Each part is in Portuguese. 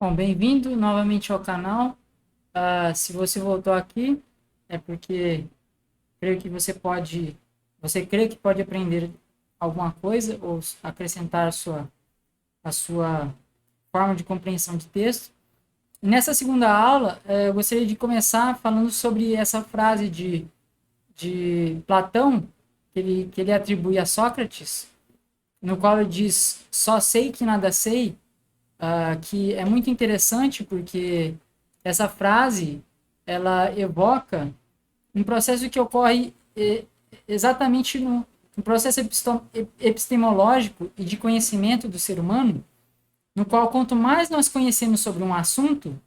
Bom, bem-vindo novamente ao canal. Se você voltou aqui, é porque creio que você crê que pode aprender alguma coisa ou acrescentar a sua forma de compreensão de texto. Nessa segunda aula, eu gostaria de começar falando sobre essa frase de Platão, que ele atribui a Sócrates, no qual ele diz: só sei que nada sei, que é muito interessante porque essa frase ela evoca um processo que ocorre exatamente no processo epistemológico e de conhecimento do ser humano, no qual quanto mais nós conhecemos sobre um assunto,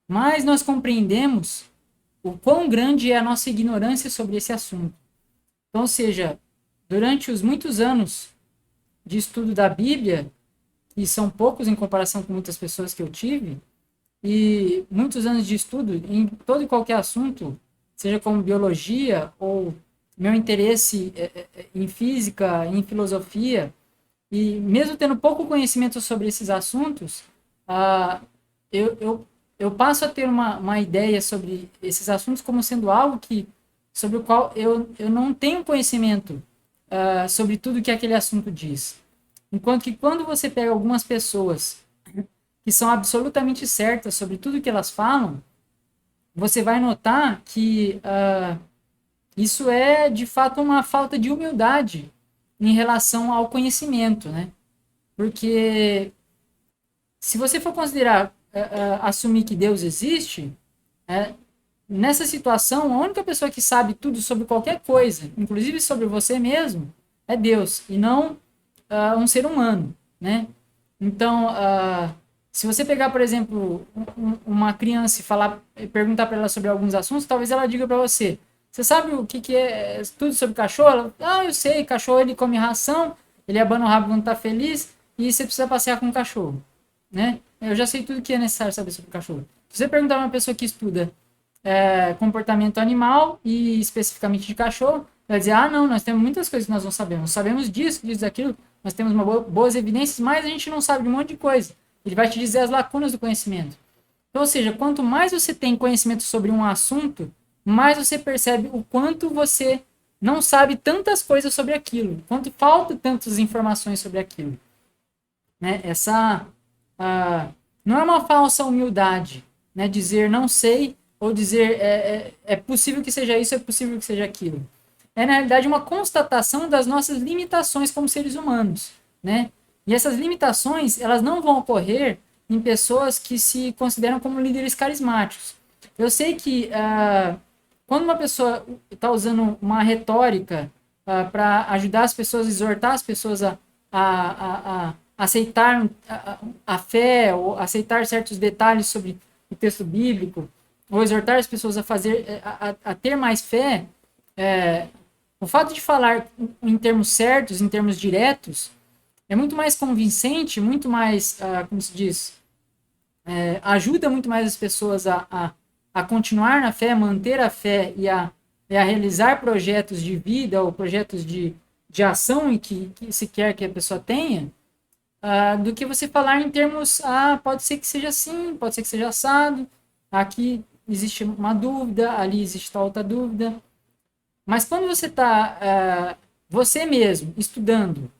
mais nós compreendemos o quão grande é a nossa ignorância sobre esse assunto. Então, ou seja, durante os muitos anos de estudo da Bíblia, e são poucos em comparação com muitas pessoas que eu tive, e muitos anos de estudo em todo e qualquer assunto, seja como biologia ou meu interesse em física, em filosofia, e mesmo tendo pouco conhecimento sobre esses assuntos, ah, eu passo a ter uma ideia sobre esses assuntos como sendo algo sobre o qual eu não tenho conhecimento sobre tudo que aquele assunto diz. Enquanto que quando você pega algumas pessoas que são absolutamente certas sobre tudo que elas falam, você vai notar que isso é de fato uma falta de humildade em relação ao conhecimento, né? Porque se você for considerar assumir que Deus existe, é, nessa situação, a única pessoa que sabe tudo sobre qualquer coisa, inclusive sobre você mesmo, é Deus e não um ser humano, né? Então, se você pegar, por exemplo, uma criança e perguntar para ela sobre alguns assuntos, talvez ela diga para você: você sabe o que é tudo sobre cachorro? Ela, eu sei, cachorro ele come ração, ele abana o rabo quando está feliz e você precisa passear com o cachorro, né? Eu já sei tudo que é necessário saber sobre o cachorro. Se você perguntar para uma pessoa que estuda comportamento animal e especificamente de cachorro, vai dizer: não, nós temos muitas coisas que nós não sabemos. Nós sabemos disso, disso, daquilo, nós temos boas evidências, mas a gente não sabe de um monte de coisa. Ele vai te dizer as lacunas do conhecimento. Então, ou seja, quanto mais você tem conhecimento sobre um assunto, mais você percebe o quanto você não sabe tantas coisas sobre aquilo, quanto falta tantas informações sobre aquilo. Né? Não é uma falsa humildade, né? Dizer não sei ou dizer é possível que seja isso, é possível que seja aquilo. É, na realidade, uma constatação das nossas limitações como seres humanos, né? E essas limitações, elas não vão ocorrer em pessoas que se consideram como líderes carismáticos. Eu sei que quando uma pessoa está usando uma retórica para ajudar as pessoas, exortar as pessoas a aceitar a fé ou aceitar certos detalhes sobre o texto bíblico, ou exortar as pessoas a fazer a ter mais fé, o fato de falar em termos certos, em termos diretos, é muito mais convincente, muito mais, como se diz, ajuda muito mais as pessoas a continuar na fé, manter a fé e a realizar projetos de vida ou projetos de ação que se quer que a pessoa tenha, do que você falar em termos, pode ser que seja assim, pode ser que seja assado, aqui existe uma dúvida, ali existe tal outra dúvida. Mas quando você está, você mesmo, estudando,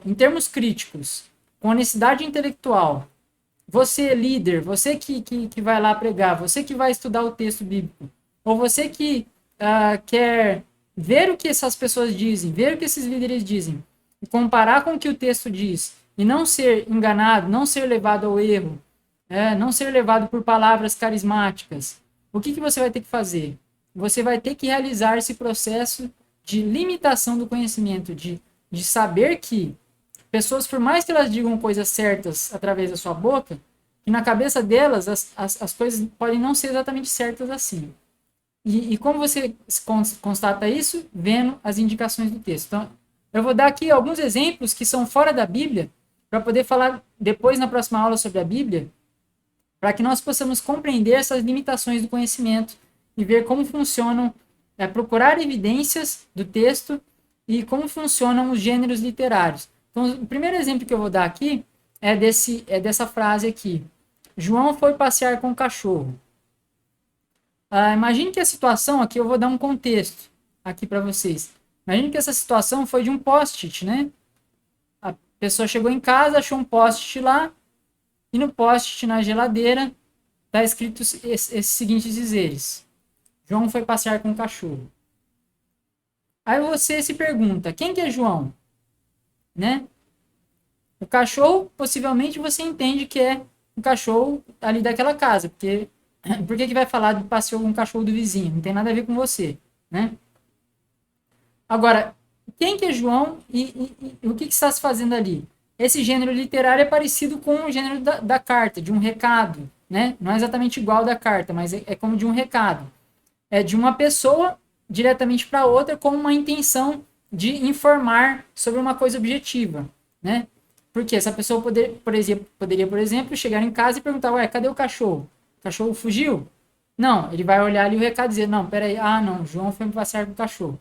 em termos críticos, com honestidade intelectual, você líder, você que vai lá pregar, você que vai estudar o texto bíblico, ou você que quer ver o que essas pessoas dizem, ver o que esses líderes dizem, e comparar com o que o texto diz, e não ser enganado, não ser levado ao erro, não ser levado por palavras carismáticas, o que você vai ter que fazer? Você vai ter que realizar esse processo de limitação do conhecimento, de saber que pessoas, por mais que elas digam coisas certas através da sua boca, que na cabeça delas as coisas podem não ser exatamente certas assim. E como você constata isso? Vendo as indicações do texto. Então, eu vou dar aqui alguns exemplos que são fora da Bíblia, para poder falar depois na próxima aula sobre a Bíblia, para que nós possamos compreender essas limitações do conhecimento e ver como funcionam, procurar evidências do texto e como funcionam os gêneros literários. Então, o primeiro exemplo que eu vou dar aqui dessa frase aqui. João foi passear com o cachorro. Imagine que a situação aqui, eu vou dar um contexto aqui para vocês. Imagine que essa situação foi de um post-it, né? A pessoa chegou em casa, achou um post-it lá, e no post-it na geladeira está escrito esses seguintes dizeres. João foi passear com o cachorro. Aí você se pergunta, quem que é João? Né? O cachorro, possivelmente você entende que é um cachorro ali daquela casa, porque por que vai falar de passeio com um cachorro do vizinho? Não tem nada a ver com você, né? Agora, quem que é João e o que está se fazendo ali? Esse gênero literário é parecido com o gênero da carta, de um recado, né? Não é exatamente igual da carta, mas é como de um recado. É de uma pessoa diretamente para outra com uma intenção de informar sobre uma coisa objetiva, né? Porque essa pessoa poderia, por exemplo, chegar em casa e perguntar, ué, cadê o cachorro? O cachorro fugiu? Não, ele vai olhar ali o recado e dizer, não, peraí, não, João foi passear com o cachorro.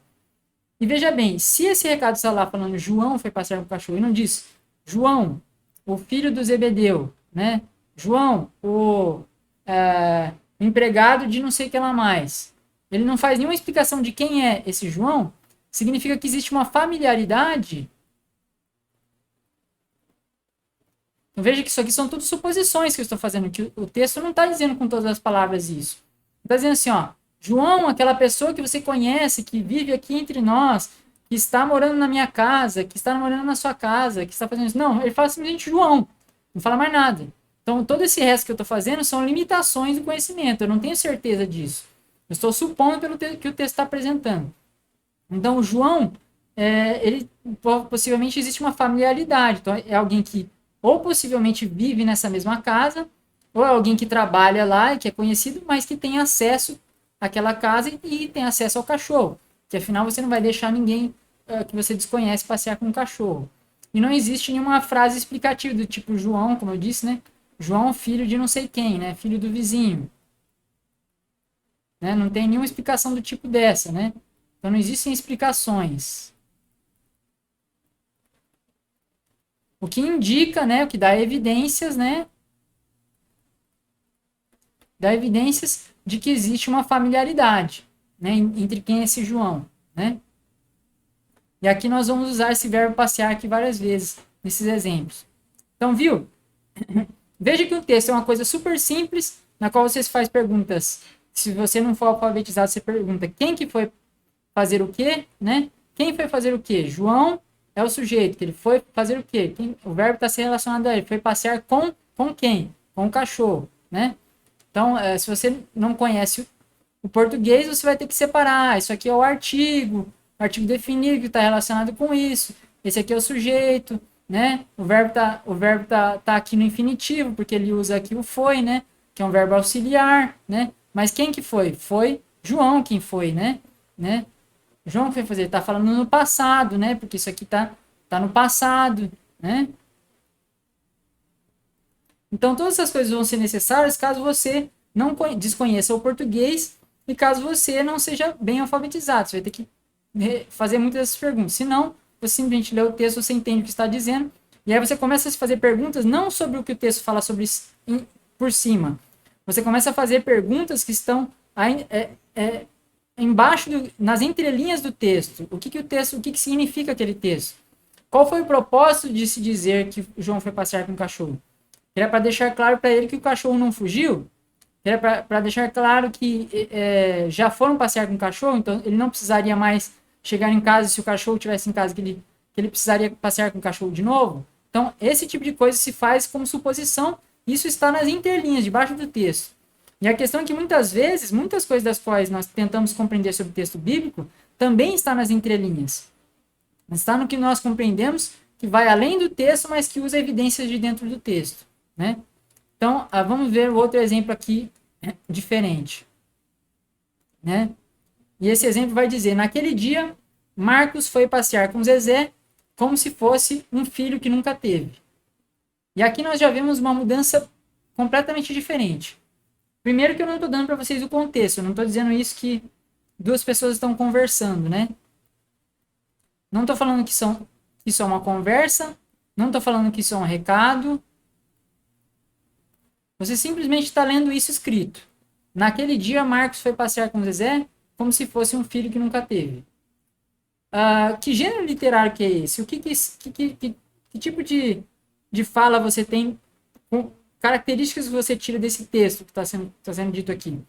E veja bem, se esse recado está lá falando João foi passear com o cachorro e não diz João, o filho do Zebedeu, né? João, o empregado de não sei o que lá mais. Ele não faz nenhuma explicação de quem é esse João, significa que existe uma familiaridade. Então, veja que isso aqui são tudo suposições que eu estou fazendo, que o texto não está dizendo com todas as palavras isso. Está dizendo assim, ó, João, aquela pessoa que você conhece, que vive aqui entre nós, que está morando na minha casa, que está morando na sua casa, que está fazendo isso. Não, ele fala simplesmente João, não fala mais nada. Então, todo esse resto que eu estou fazendo são limitações do conhecimento, eu não tenho certeza disso. Eu estou supondo pelo que o texto está apresentando. Então, o João, ele possivelmente existe uma familiaridade. Então, é alguém que ou possivelmente vive nessa mesma casa, ou é alguém que trabalha lá e que é conhecido, mas que tem acesso àquela casa e tem acesso ao cachorro. Que afinal você não vai deixar ninguém que você desconhece passear com um cachorro. E não existe nenhuma frase explicativa do tipo João, como eu disse, né? João, filho de não sei quem, né? Filho do vizinho. Né? Não tem nenhuma explicação do tipo dessa, né? Então não existem explicações. O que indica, né? O que dá evidências, né? Dá evidências de que existe uma familiaridade, né? Entre quem é esse João, né? E aqui nós vamos usar esse verbo passear aqui várias vezes, nesses exemplos. Então, viu? Veja que o texto é uma coisa super simples, na qual você faz perguntas. Se você não for alfabetizado, você pergunta quem que foi fazer o quê, né? Quem foi fazer o quê? João é o sujeito, que ele foi fazer o quê? O verbo está se relacionado a ele. Foi passear com quem? Com o cachorro, né? Então, se você não conhece o português, você vai ter que separar. Isso aqui é o artigo definido que está relacionado com isso. Esse aqui é o sujeito, né? O verbo tá aqui no infinitivo, porque ele usa aqui o foi, né? Que é um verbo auxiliar, né? Mas quem que foi? Foi João quem foi, né? João foi fazer, tá falando no passado, né? Porque isso aqui tá no passado, né? Então, todas essas coisas vão ser necessárias caso você não desconheça o português e caso você não seja bem alfabetizado. Você vai ter que fazer muitas dessas perguntas. Se não, você simplesmente lê o texto, você entende o que está dizendo, e aí você começa a se fazer perguntas não sobre o que o texto fala sobre por cima. Você começa a fazer perguntas que estão embaixo, nas entrelinhas do texto. O que significa aquele texto? Qual foi o propósito de se dizer que João foi passear com o cachorro? Era para deixar claro para ele que o cachorro não fugiu? Era para deixar claro que já foram passear com o cachorro, então ele não precisaria mais chegar em casa, se o cachorro estivesse em casa, que ele precisaria passear com o cachorro de novo? Então, esse tipo de coisa se faz como suposição, isso está nas entrelinhas, debaixo do texto. E a questão é que muitas vezes, muitas coisas das quais nós tentamos compreender sobre o texto bíblico, também está nas entrelinhas. Está no que nós compreendemos, que vai além do texto, mas que usa evidências de dentro do texto, né? Então, vamos ver outro exemplo aqui diferente, né? E esse exemplo vai dizer, naquele dia, Marcos foi passear com Zezé como se fosse um filho que nunca teve. E aqui nós já vemos uma mudança completamente diferente. Primeiro que eu não estou dando para vocês o contexto, eu não estou dizendo isso que duas pessoas estão conversando, né? Não estou falando que isso é uma conversa Não estou falando que isso é um recado. Você simplesmente está lendo isso escrito. Naquele dia, Marcos foi passear com Zezé como se fosse um filho que nunca teve. Que gênero literário que é esse? Que tipo de fala você tem? Com características que você tira desse texto que tá sendo dito aqui?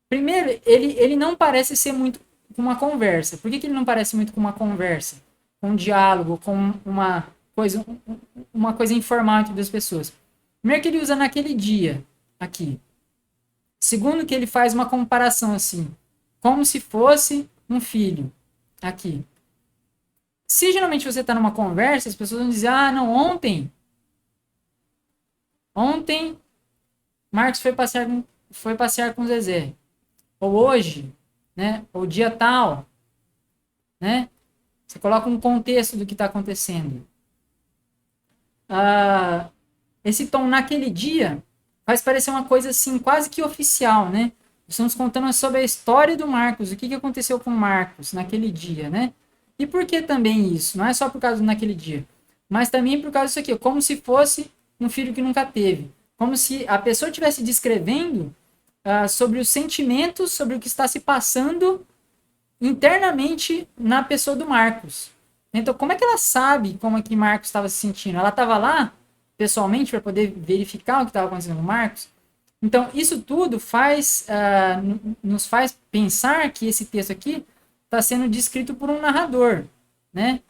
Primeiro, ele não parece ser muito com uma conversa. Por que ele não parece muito com uma conversa? Com um diálogo, com uma coisa informal entre duas pessoas. Primeiro que ele usa naquele dia, aqui. Segundo que ele faz uma comparação assim, como se fosse um filho, aqui. Se geralmente você está numa conversa, as pessoas vão dizer, não, ontem Marcos foi passear com Zezé. Ou hoje, né? Ou dia tal, né? Você coloca um contexto do que está acontecendo. Esse tom naquele dia faz parecer uma coisa assim, quase que oficial, né? Estamos contando sobre a história do Marcos, o que aconteceu com o Marcos naquele dia, né? E por que também isso? Não é só por causa do naquele dia, mas também por causa disso aqui, como se fosse um filho que nunca teve. Como se a pessoa estivesse descrevendo sobre os sentimentos, sobre o que está se passando internamente na pessoa do Marcos. Então, como é que ela sabe como é que Marcos estava se sentindo? Ela estava lá, pessoalmente, para poder verificar o que estava acontecendo com o Marcos? Então, isso tudo nos faz pensar que esse texto aqui está sendo descrito por um narrador, né?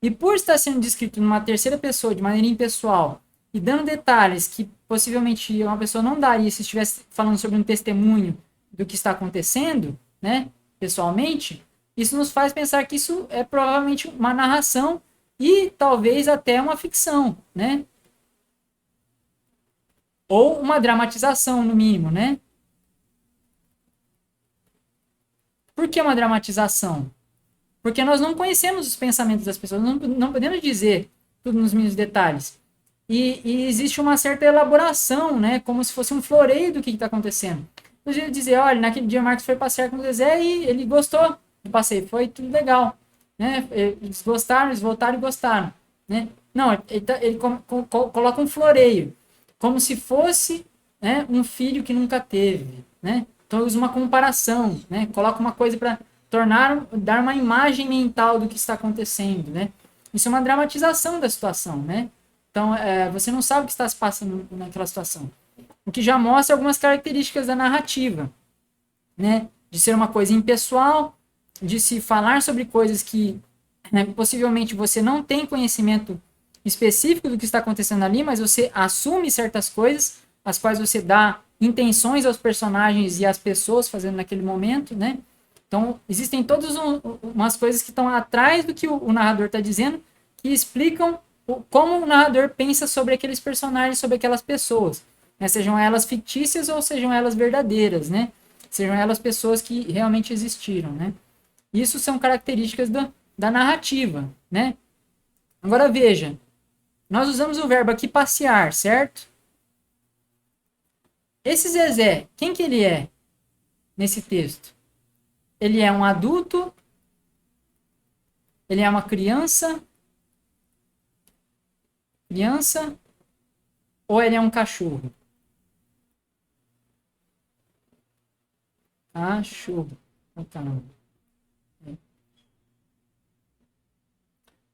E por estar sendo descrito numa terceira pessoa, de maneira impessoal, e dando detalhes que possivelmente uma pessoa não daria se estivesse falando sobre um testemunho do que está acontecendo, né, pessoalmente, isso nos faz pensar que isso é provavelmente uma narração e talvez até uma ficção, né? Ou uma dramatização, no mínimo, né? Por que uma dramatização? Porque nós não conhecemos os pensamentos das pessoas, não podemos dizer tudo nos mínimos detalhes. E existe uma certa elaboração, né? Como se fosse um floreio do que está acontecendo. Eu dizer, olha, naquele dia o Marcos foi passear com o Zezé e ele gostou do passeio, foi tudo legal. Né? Eles gostaram, eles voltaram e gostaram. Né? Não, ele coloca um floreio, como se fosse, né, um filho que nunca teve. Né? Então usa uma comparação, né? Coloca uma coisa para dar uma imagem mental do que está acontecendo. Né? Isso é uma dramatização da situação. Né? Então, você não sabe o que está se passando naquela situação. O que já mostra algumas características da narrativa, né? De ser uma coisa impessoal, de se falar sobre coisas que, né, possivelmente você não tem conhecimento específico do que está acontecendo ali, mas você assume certas coisas, as quais você dá intenções aos personagens e às pessoas fazendo naquele momento, né? Então, existem todas umas coisas que estão atrás do que o narrador está dizendo, que explicam como o narrador pensa sobre aqueles personagens, sobre aquelas pessoas, né? Sejam elas fictícias ou sejam elas verdadeiras, né? Sejam elas pessoas que realmente existiram, né? Isso são características da narrativa, né? Agora veja, nós usamos o verbo aqui passear, certo? Esse Zezé, quem que ele é nesse texto? Ele é um adulto? Ele é uma criança? Ou ele é um cachorro? Cachorro.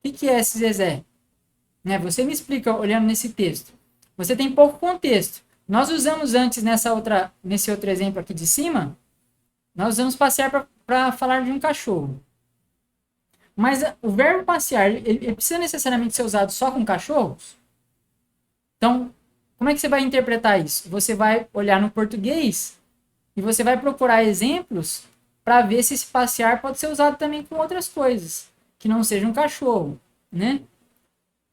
O que é esse Zezé? Né? Você me explica olhando nesse texto. Você tem pouco contexto. Nós usamos antes nesse outro exemplo aqui de cima, nós usamos passear para falar de um cachorro. Mas o verbo passear, ele precisa necessariamente ser usado só com cachorros? Então, como é que você vai interpretar isso? Você vai olhar no português e você vai procurar exemplos para ver se esse passear pode ser usado também com outras coisas, que não seja um cachorro, né?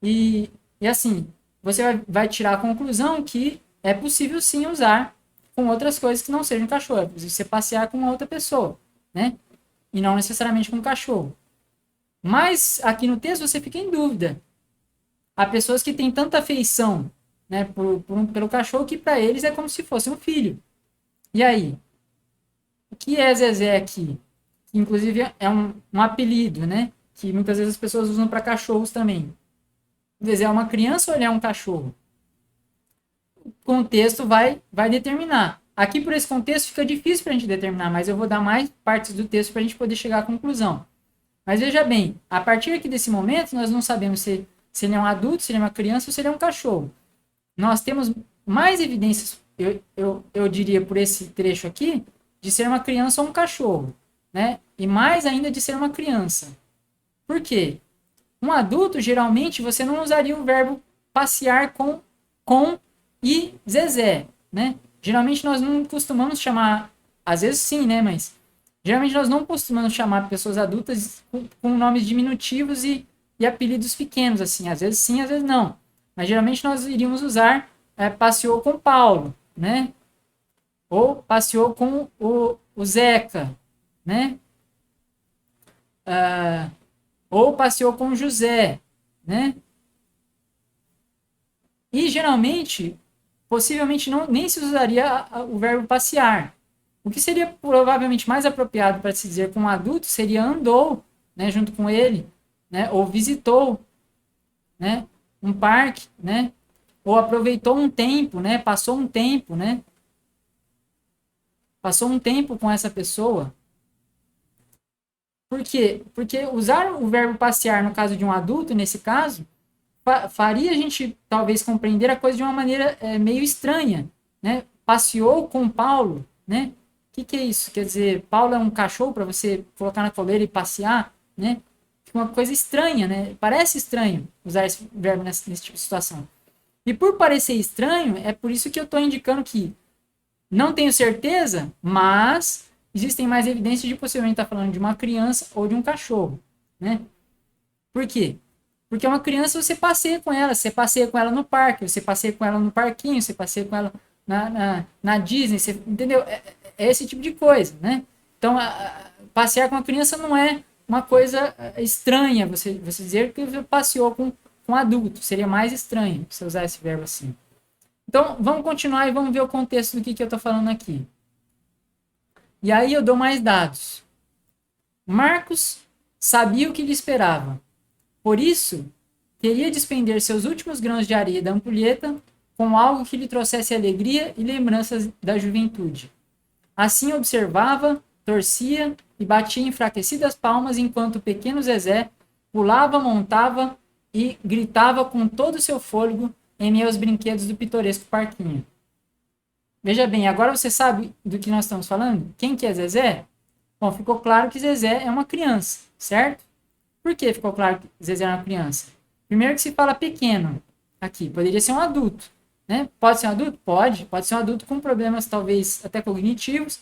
E assim, você vai tirar a conclusão que é possível sim usar com outras coisas que não sejam cachorro. É possível você passear com outra pessoa, né? E não necessariamente com um cachorro. Mas aqui no texto você fica em dúvida. Há pessoas que têm tanta afeição, né, pelo cachorro que para eles é como se fosse um filho. E aí? O que é Zezé aqui? Inclusive é um apelido, né? Que muitas vezes as pessoas usam para cachorros também. Zezé é uma criança ou ele é um cachorro? O contexto vai determinar. Aqui, por esse contexto, fica difícil para a gente determinar, mas eu vou dar mais partes do texto para a gente poder chegar à conclusão. Mas veja bem, a partir aqui desse momento, nós não sabemos se ele é um adulto, se ele é uma criança ou se ele é um cachorro. Nós temos mais evidências, eu diria, por esse trecho aqui, de ser uma criança ou um cachorro, né? E mais ainda de ser uma criança. Por quê? Um adulto, geralmente, você não usaria o verbo passear com e Zezé, né? Geralmente nós não costumamos chamar, às vezes sim, né? Mas geralmente nós não costumamos chamar pessoas adultas com nomes diminutivos e apelidos pequenos, assim. Às vezes sim, às vezes não. Mas geralmente nós iríamos usar passeou com Paulo, né? Ou passeou com o Zeca, né? Ou passeou com o José, né? E geralmente, possivelmente não, nem se usaria o verbo passear. O que seria provavelmente mais apropriado para se dizer com um adulto seria andou, né, junto com ele, né, ou visitou, né, um parque, né, ou aproveitou um tempo, né, passou um tempo, né, passou um tempo com essa pessoa. Por quê? Porque usar o verbo passear no caso de um adulto, nesse caso, faria a gente talvez compreender a coisa de uma maneira meio estranha, né? Passeou com Paulo, né? O que é isso? Quer dizer, Paulo é um cachorro para você colocar na coleira e passear, né? Fica uma coisa estranha, né? Parece estranho usar esse verbo nesse tipo de situação. E por parecer estranho, é por isso que eu estou indicando que não tenho certeza, mas existem mais evidências de possivelmente estar falando de uma criança ou de um cachorro, né? Por quê? Porque uma criança você passeia com ela, você passeia com ela no parque, você passeia com ela no parquinho, você passeia com ela na Disney, você, entendeu? É esse tipo de coisa, né? Então, passear com a criança não é uma coisa estranha, você dizer que você passeou com um adulto, seria mais estranho você usar esse verbo assim. Então, vamos continuar e vamos ver o contexto do que eu estou falando aqui. E aí eu dou mais dados. Marcos sabia o que lhe esperava. Por isso, queria despender seus últimos grãos de areia da ampulheta com algo que lhe trouxesse alegria e lembranças da juventude. Assim observava, torcia e batia enfraquecidas palmas enquanto o pequeno Zezé pulava, montava e gritava com todo o seu fôlego em meio aos brinquedos do pitoresco parquinho. Veja bem, agora você sabe do que nós estamos falando? Quem que é Zezé? Bom, ficou claro que Zezé é uma criança, certo? Por que ficou claro que Zezé é uma criança? Primeiro que se fala pequeno aqui, poderia ser um adulto, né? Pode ser um adulto? Pode ser um adulto com problemas talvez até cognitivos,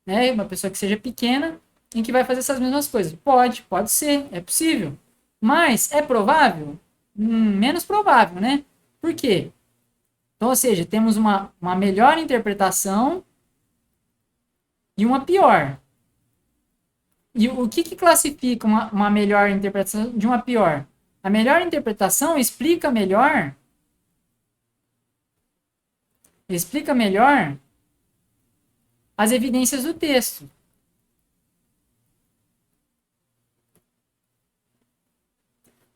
né? Uma pessoa que seja pequena em que vai fazer essas mesmas coisas. Pode ser, é possível. Mas é provável? Menos provável, né? Por quê? Então, ou seja, temos uma melhor interpretação e uma pior. E o que classifica uma melhor interpretação de uma pior? A melhor interpretação explica melhor as evidências do texto.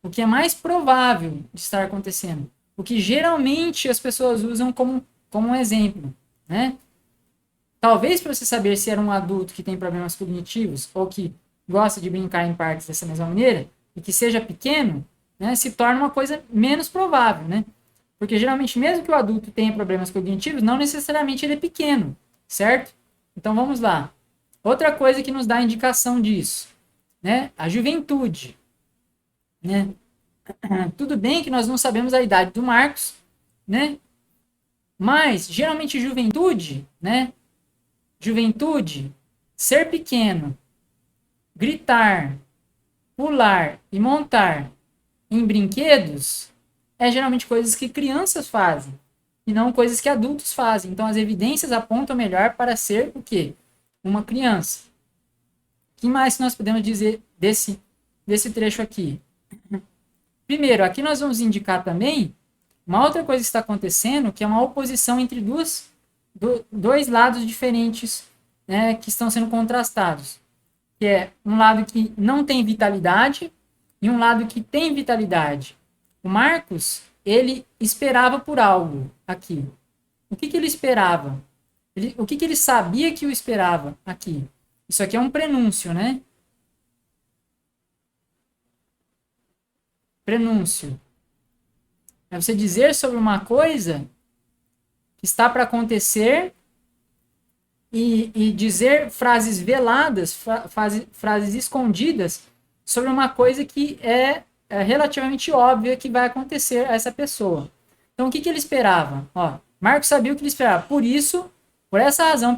O que é mais provável de estar acontecendo. O que geralmente as pessoas usam como um exemplo, né? Talvez para você saber se era um adulto que tem problemas cognitivos ou que gosta de brincar em parques dessa mesma maneira e que seja pequeno, né, se torna uma coisa menos provável, né? Porque geralmente, mesmo que o adulto tenha problemas cognitivos, não necessariamente ele é pequeno, certo? Então vamos lá. Outra coisa que nos dá indicação disso, né? A juventude, né? Tudo bem que nós não sabemos a idade do Marcos, né? Mas geralmente juventude, né? Juventude, ser pequeno, gritar, pular e montar em brinquedos é geralmente coisas que crianças fazem e não coisas que adultos fazem. Então as evidências apontam melhor para ser o quê? Uma criança. O que mais nós podemos dizer desse trecho aqui? Primeiro, aqui nós vamos indicar também uma outra coisa que está acontecendo, que é uma oposição entre dois lados diferentes, né, que estão sendo contrastados. Que é um lado que não tem vitalidade e um lado que tem vitalidade. O Marcos, ele esperava por algo aqui. O que ele esperava? O que ele sabia que o esperava aqui? Isso aqui é um prenúncio, né? Prenúncio. É você dizer sobre uma coisa que está para acontecer e dizer frases veladas, frases escondidas sobre uma coisa que é relativamente óbvia que vai acontecer a essa pessoa. Então, o que ele esperava? Ó, Marcos sabia o que ele esperava. Por isso, por essa razão,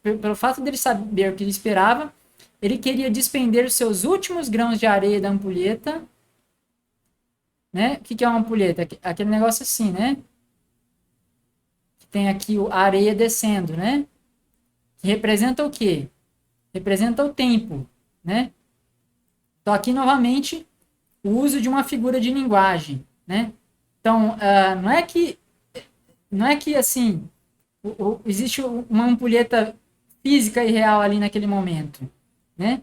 pelo fato dele saber o que ele esperava, ele queria despender os seus últimos grãos de areia da ampulheta. Né? O que é uma ampulheta? Aquele negócio assim, né? Que tem aqui a areia descendo, né? Que representa o quê? Representa o tempo, né? Então, aqui, novamente, o uso de uma figura de linguagem, né? Então, não é que assim, existe uma ampulheta física e real ali naquele momento, né?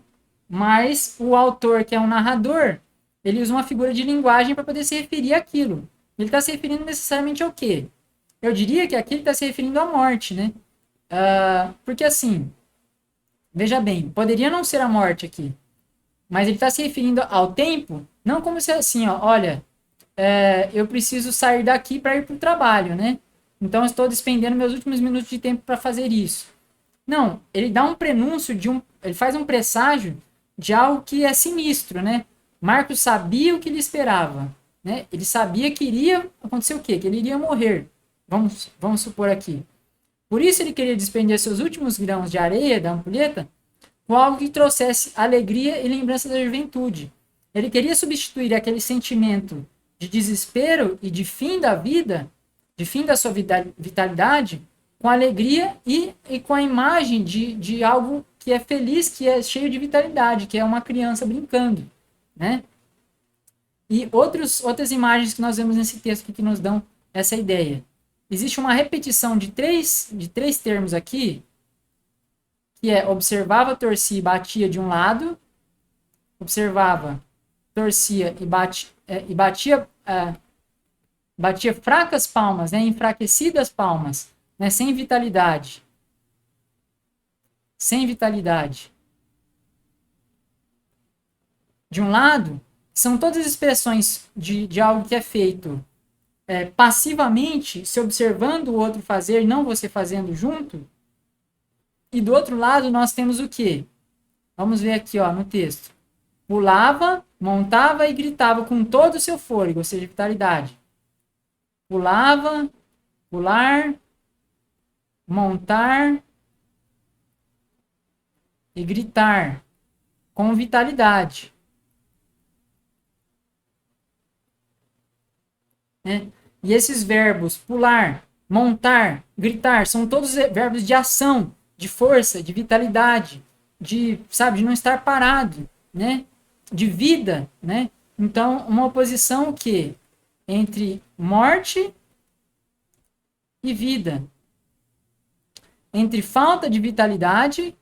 Mas o autor, que é um narrador, ele usa uma figura de linguagem para poder se referir àquilo. Ele está se referindo necessariamente ao quê? Eu diria que aqui ele está se referindo à morte, né? Porque assim, veja bem, poderia não ser a morte aqui, mas ele está se referindo ao tempo, não como se assim, ó, olha, eu preciso sair daqui para ir para o trabalho, né? Então eu estou despendendo meus últimos minutos de tempo para fazer isso. Não, ele dá um prenúncio ele faz um presságio de algo que é sinistro, né? Marcos sabia o que ele esperava, né? Ele sabia que iria acontecer o quê? Que ele iria morrer. Vamos supor aqui. Por isso ele queria despender seus últimos grãos de areia da ampulheta com algo que trouxesse alegria e lembrança da juventude. Ele queria substituir aquele sentimento de desespero e de fim da vida, de fim da sua vitalidade, com alegria e com a imagem de algo que é feliz, que é cheio de vitalidade, que é uma criança brincando, né? E outras imagens que nós vemos nesse texto que nos dão essa ideia. Existe uma repetição de três termos aqui, que é observava, torcia e batia de um lado, observava, torcia e batia fracas palmas, né, enfraquecidas palmas, né, sem vitalidade. Sem vitalidade. De um lado, são todas expressões de algo que é feito passivamente, se observando o outro fazer, não você fazendo junto. E do outro lado, nós temos o quê? Vamos ver aqui, ó, no texto. Pulava, montava e gritava com todo o seu fôlego, ou seja, vitalidade. Pulava, pular, montar e gritar com vitalidade. Né? E esses verbos, pular, montar, gritar, são todos verbos de ação, de força, de vitalidade, de não estar parado, né? De vida, né? Então, uma oposição que entre morte e vida, entre falta de vitalidade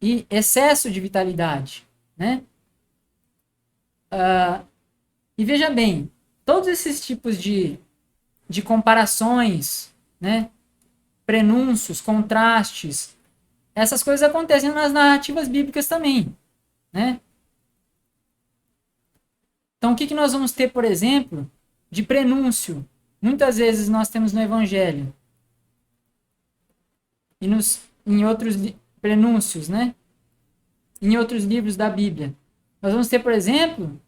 e excesso de vitalidade, né? E veja bem, todos esses tipos de comparações, né? Prenúncios, contrastes, essas coisas acontecem nas narrativas bíblicas também, né? Então, o que nós vamos ter, por exemplo, de prenúncio? Muitas vezes nós temos no Evangelho e em outros prenúncios, né? Em outros livros da Bíblia. Nós vamos ter, por exemplo,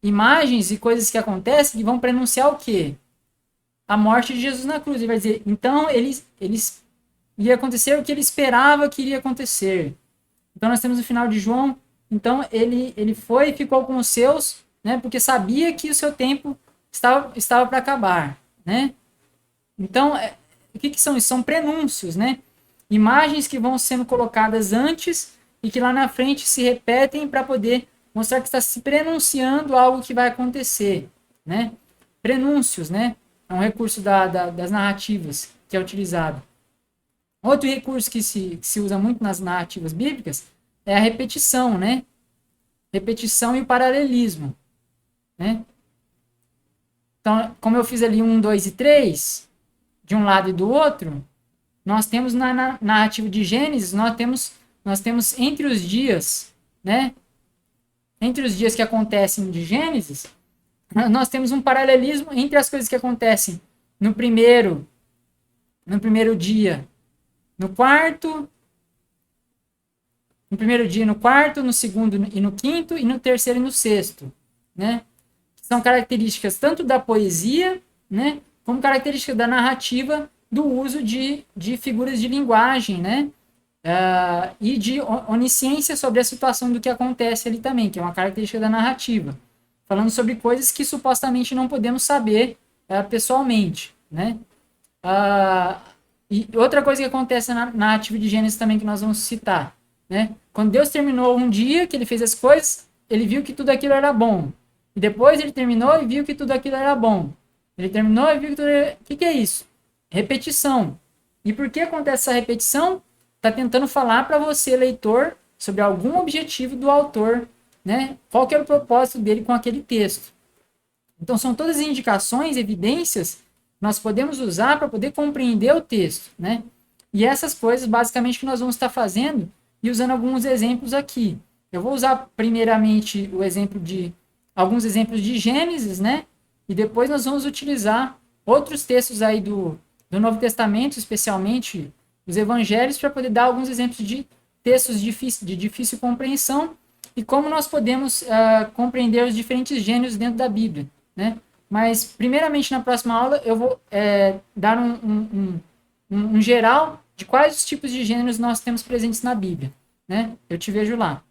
imagens e coisas que acontecem que vão prenunciar o quê? A morte de Jesus na cruz. Ele vai dizer, então, ia acontecer o que ele esperava que iria acontecer. Então, nós temos no final de João, então, ele foi e ficou com os seus, né, porque sabia que o seu tempo estava para acabar, né? Então, o que são isso? São prenúncios, né? Imagens que vão sendo colocadas antes e que lá na frente se repetem para poder mostrar que está se prenunciando algo que vai acontecer, né? Prenúncios, né? É um recurso das narrativas que é utilizado. Outro recurso que se usa muito nas narrativas bíblicas é a repetição, né? Repetição e o paralelismo. né? Então, como eu fiz ali 1, 2 e 3, de um lado e do outro, nós temos na narrativa de Gênesis, nós temos entre os dias, né? Entre os dias que acontecem de Gênesis, nós temos um paralelismo entre as coisas que acontecem no primeiro dia, no quarto, no segundo e no quinto, e no terceiro e no sexto, né? São características tanto da poesia, né, como características da narrativa, do uso de figuras de linguagem, né? E de onisciência sobre a situação do que acontece ali também, que é uma característica da narrativa. Falando sobre coisas que supostamente não podemos saber pessoalmente, né? E outra coisa que acontece na narrativa de Gênesis também que nós vamos citar, né? Quando Deus terminou um dia, que ele fez as coisas, ele viu que tudo aquilo era bom. E depois ele terminou e viu que tudo aquilo era bom. Ele terminou e viu que tudo era... O que é isso? Repetição. E por que acontece essa repetição? Está tentando falar para você, leitor, sobre algum objetivo do autor, né? Qual que era o propósito dele com aquele texto. Então, são todas indicações, evidências que nós podemos usar para poder compreender o texto, né? E essas coisas, basicamente, que nós vamos estar fazendo e usando alguns exemplos aqui. Eu vou usar, primeiramente, alguns exemplos de Gênesis, né? E depois nós vamos utilizar outros textos aí do Novo Testamento, especialmente os evangelhos, para poder dar alguns exemplos de textos de difícil compreensão e como nós podemos compreender os diferentes gêneros dentro da Bíblia, né? Mas, primeiramente, na próxima aula, eu vou dar um geral de quais os tipos de gêneros nós temos presentes na Bíblia, né? Eu te vejo lá.